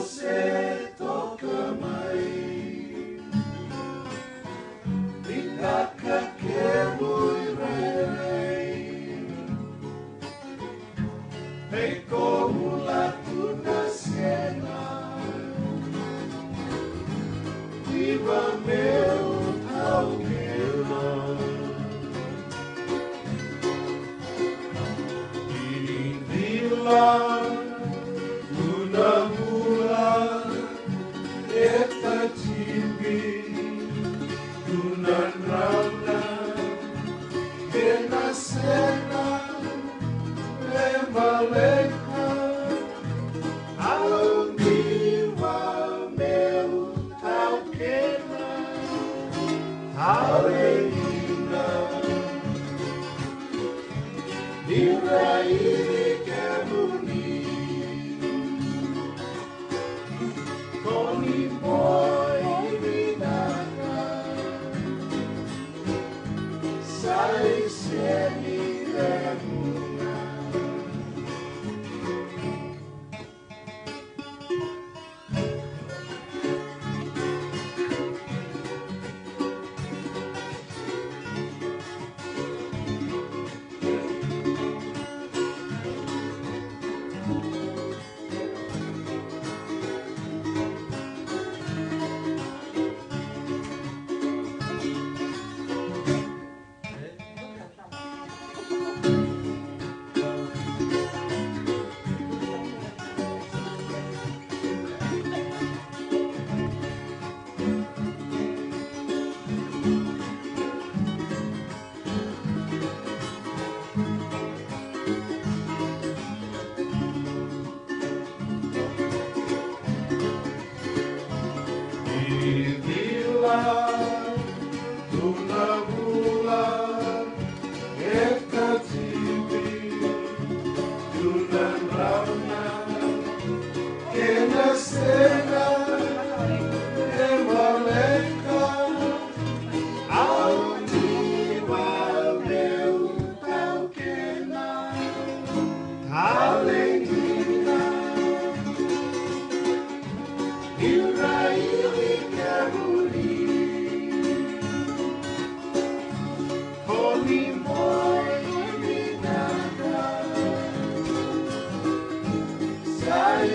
você toca mai Pitaka ke mui rei Hei como la tuna cena Viva meu tauquena Vila Luna mula Eta tibi Luna rauna Kena sena Lemaleka Au viva meu tauquena Aleina Irairi que bonito Com boi vinagre Sai semi luna Vila Luna mula Eta tibi Luna rauna Kena sena Emaleka Au viva meu tauquena Alegina Irairi que bonito Come boi vinagre Sai